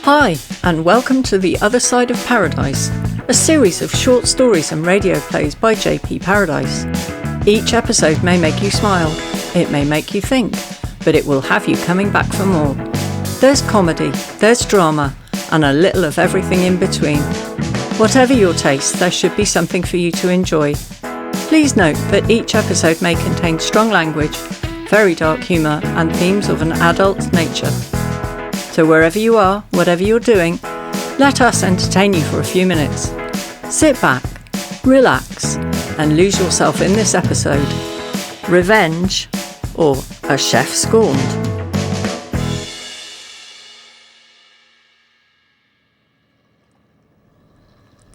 Hi, and welcome to The Other Side of Paradise, a series of short stories and radio plays by JP Paradise. Each episode may make you smile, it may make you think, but it will have you coming back for more. There's comedy, there's drama, and a little of everything in between. Whatever your taste, there should be something for you to enjoy. Please note that each episode may contain strong language, very dark humour, and themes of an adult nature. So wherever you are, whatever you're doing, let us entertain you for a few minutes. Sit back, relax, and lose yourself in this episode. Revenge, or a chef scorned.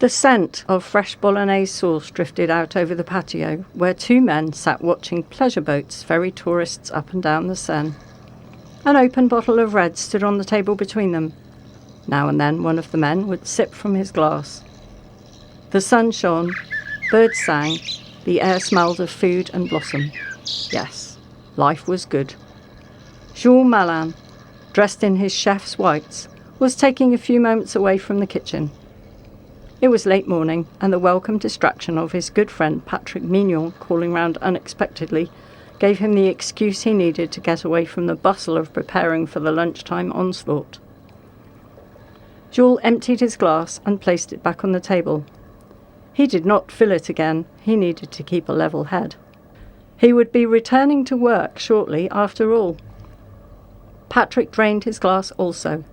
The scent of fresh bolognese sauce drifted out over the patio, where two men sat watching pleasure boats ferry tourists up and down the Seine. An open bottle of red stood on the table between them. Now and then one of the men would sip from his glass. The sun shone, birds sang, the air smelled of food and blossom. Yes, life was good. Jules Malin, dressed in his chef's whites, was taking a few moments away from the kitchen. It was late morning, and the welcome distraction of his good friend Patric Mignon calling round unexpectedly gave him the excuse he needed to get away from the bustle of preparing for the lunchtime onslaught. Jules emptied his glass and placed it back on the table. He did not fill it again, he needed to keep a level head. He would be returning to work shortly after all. Patric drained his glass also.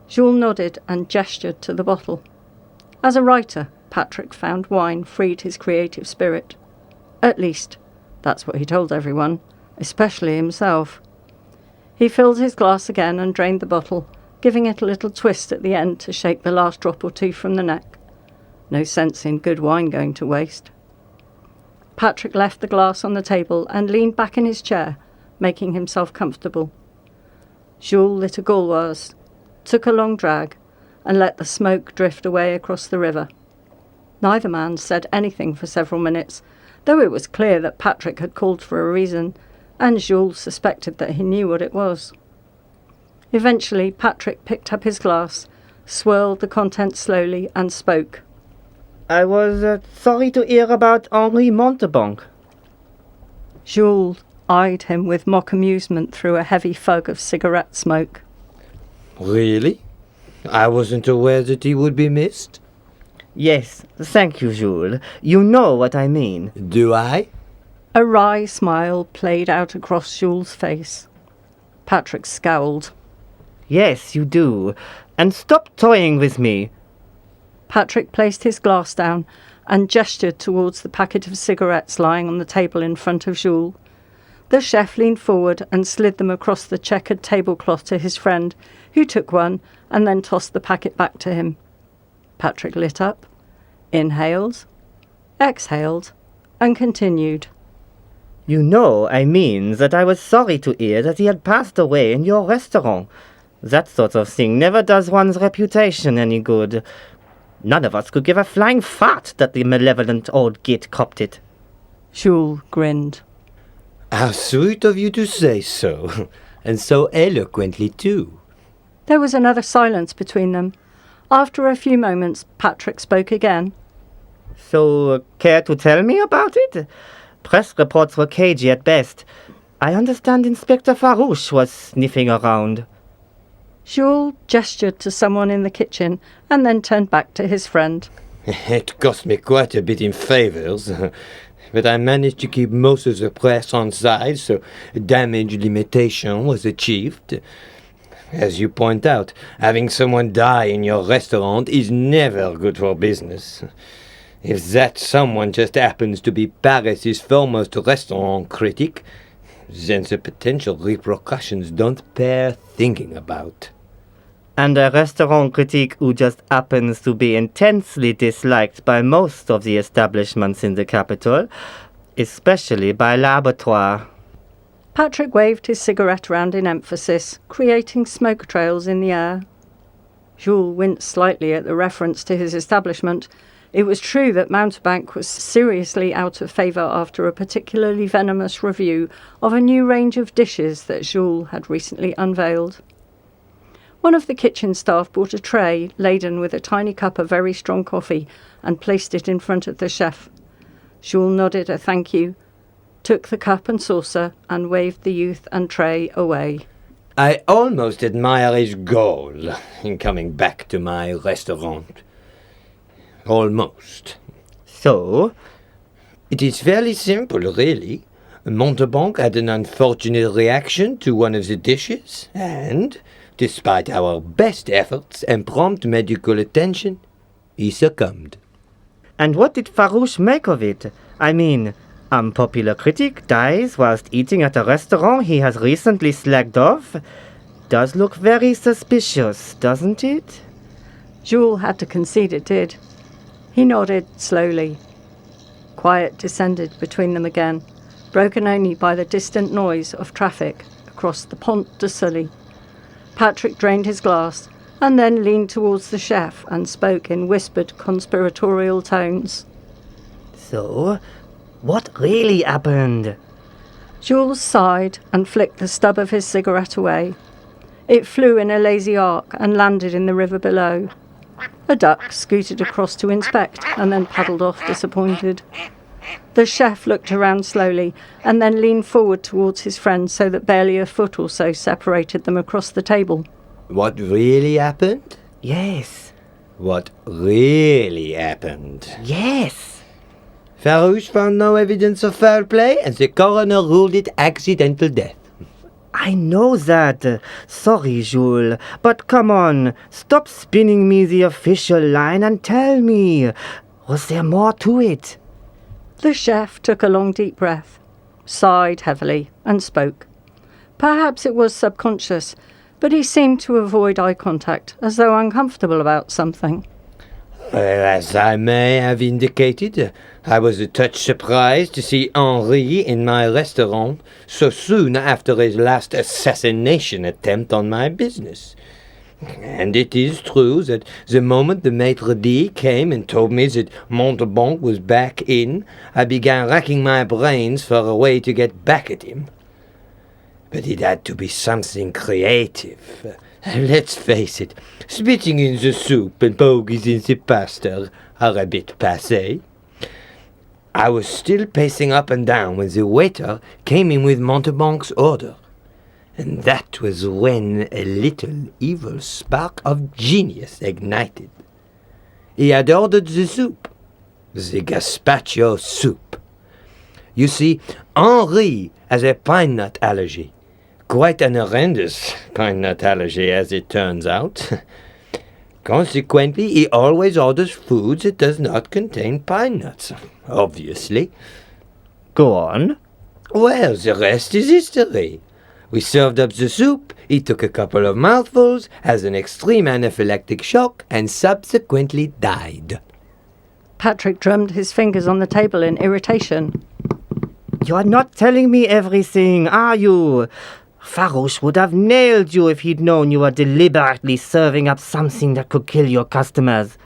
Jules nodded and gestured to the bottle. As a writer, Patric found wine freed his creative spirit. At least, that's what he told everyone, especially himself. He filled his glass again and drained the bottle, giving it a little twist at the end to shake the last drop or two from the neck. No sense in good wine going to waste. Patric left the glass on the table and leaned back in his chair, making himself comfortable. Jules lit a Gauloise, took a long drag, and let the smoke drift away across the river. Neither man said anything for several minutes, though it was clear that Patric had called for a reason, and Jules suspected that he knew what it was. Eventually, Patric picked up his glass, swirled the contents slowly, and spoke. I was sorry to hear about Henri Montauban. Jules eyed him with mock amusement through a heavy fug of cigarette smoke. Really? I wasn't aware that he would be missed. Yes, thank you, Jules. You know what I mean. Do I? A wry smile played out across Jules' face. Patric scowled. Yes, you do. And stop toying with me. Patric placed his glass down and gestured towards the packet of cigarettes lying on the table in front of Jules. The chef leaned forward and slid them across the checkered tablecloth to his friend, who took one and then tossed the packet back to him. Patric lit up, inhaled, exhaled, and continued. You know, I mean that I was sorry to hear that he had passed away in your restaurant. That sort of thing never does one's reputation any good. None of us could give a flying fart that the malevolent old git copped it. Jules grinned. How sweet of you to say so, and so eloquently too. There was another silence between them. After a few moments, Patric spoke again. So, care to tell me about it? Press reports were cagey at best. I understand Inspector Farouche was sniffing around. Jules gestured to someone in the kitchen and then turned back to his friend. It cost me quite a bit in favours, but I managed to keep most of the press on side, so damage limitation was achieved. As you point out, having someone die in your restaurant is never good for business. If that someone just happens to be Paris's foremost restaurant critic, then the potential repercussions don't bear thinking about. And a restaurant critic who just happens to be intensely disliked by most of the establishments in the capital, especially by L'Abattoir. Patric waved his cigarette around in emphasis, creating smoke trails in the air. Jules winced slightly at the reference to his establishment. It was true that Mountebank was seriously out of favour after a particularly venomous review of a new range of dishes that Jules had recently unveiled. One of the kitchen staff brought a tray laden with a tiny cup of very strong coffee and placed it in front of the chef. Jules nodded a thank you, took the cup and saucer, and waved the youth and tray away. I almost admire his goal in coming back to my restaurant. Almost. So? It is fairly simple, really. Montauban had an unfortunate reaction to one of the dishes, and, despite our best efforts and prompt medical attention, he succumbed. And what did Farouche make of it? I mean, unpopular critic dies whilst eating at a restaurant he has recently slagged off? Does look very suspicious, doesn't it? Jules had to concede it did. He nodded slowly. Quiet descended between them again, broken only by the distant noise of traffic across the Pont de Sully. Patric drained his glass and then leaned towards the chef and spoke in whispered conspiratorial tones. So, what really happened? Jules sighed and flicked the stub of his cigarette away. It flew in a lazy arc and landed in the river below. A duck scooted across to inspect and then paddled off disappointed. The chef looked around slowly and then leaned forward towards his friend so that barely a foot or so separated them across the table. What really happened? Yes. What really happened? Yes. Farouche found no evidence of foul play, and the coroner ruled it accidental death. I know that. Sorry, Jules. But come on, stop spinning me the official line and tell me. Was there more to it? The chef took a long deep breath, sighed heavily, and spoke. Perhaps it was subconscious, but he seemed to avoid eye contact, as though uncomfortable about something. Well, as I may have indicated, I was a touch surprised to see Henri in my restaurant so soon after his last assassination attempt on my business. And it is true that the moment the maitre d' came and told me that Montauban was back in, I began racking my brains for a way to get back at him. But it had to be something creative. Let's face it, spitting in the soup and bogies in the pasta are a bit passé. I was still pacing up and down when the waiter came in with Montauban's order. And that was when a little evil spark of genius ignited. He had ordered the soup, the gazpacho soup. You see, Henri has a pine nut allergy. Quite an horrendous pine nut allergy, as it turns out. Consequently, he always orders food that does not contain pine nuts, obviously. Go on. Well, the rest is history. We served up the soup, he took a couple of mouthfuls, has an extreme anaphylactic shock, and subsequently died. Patric drummed his fingers on the table in irritation. You are not telling me everything, are you? Farouche would have nailed you if he'd known you were deliberately serving up something that could kill your customers.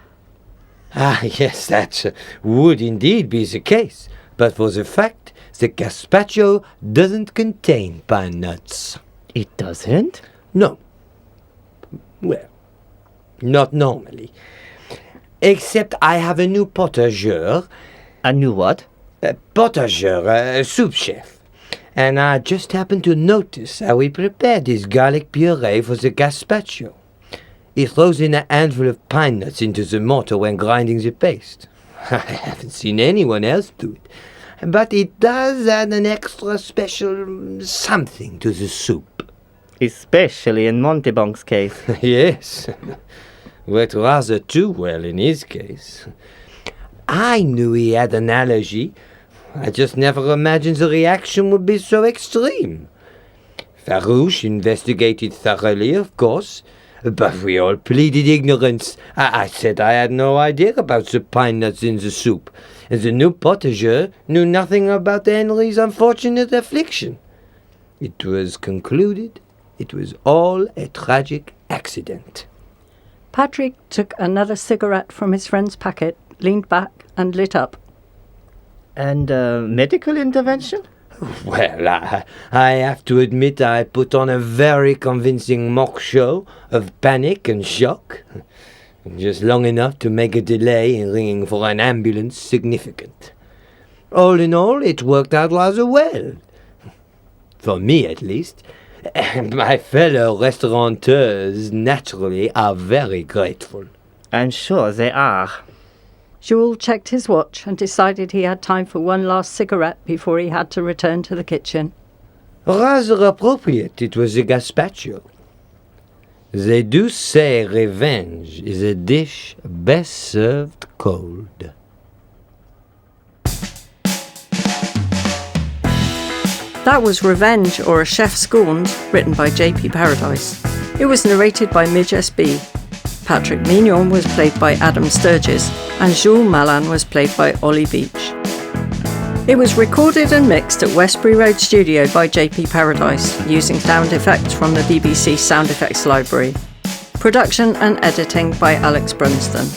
Ah, yes, that would indeed be the case, but for the fact the gazpacho doesn't contain pine nuts. It doesn't? No. Well, not normally. Except I have a new potager. A new what? A potager, a soup chef. And I just happened to notice how he prepared his garlic puree for the gazpacho. He throws in a handful of pine nuts into the mortar when grinding the paste. I haven't seen anyone else do it. But it does add an extra special something to the soup. Especially in Montauban's case. Yes. Worked rather too well in his case. I knew he had an allergy. I just never imagined the reaction would be so extreme. Farouche investigated thoroughly, of course, but we all pleaded ignorance. I said I had no idea about the pine nuts in the soup, and the new potager knew nothing about Henri's unfortunate affliction. It was concluded it was all a tragic accident. Patric took another cigarette from his friend's packet, leaned back and lit up. And medical intervention? Well, I have to admit I put on a very convincing mock show of panic and shock. Just long enough to make a delay in ringing for an ambulance significant. All in all, it worked out rather well. For me, at least. My fellow restaurateurs, naturally, are very grateful. I'm sure they are. Jules checked his watch and decided he had time for one last cigarette before he had to return to the kitchen. Rather appropriate it was a gazpacho. They do say revenge is a dish best served cold. That was Revenge, or A Chef Scorned, written by J.P. Paradise. It was narrated by Mij S-B. Patric Mignon was played by Adam Sturges, and Jules Malin was played by Oli Beech. It was recorded and mixed at Westbury Road Studio by J.P. Paradise, using sound effects from the BBC Sound Effects Library. Production and editing by Alex Brunsdon.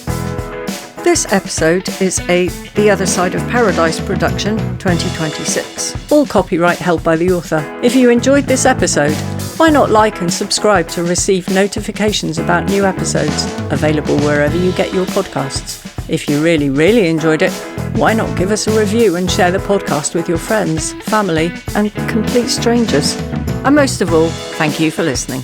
This episode is a The Other Side of Paradise production, 2026. All copyright held by the author. If you enjoyed this episode, why not like and subscribe to receive notifications about new episodes, available wherever you get your podcasts. If you really, really enjoyed it, why not give us a review and share the podcast with your friends, family, and complete strangers? And most of all, thank you for listening.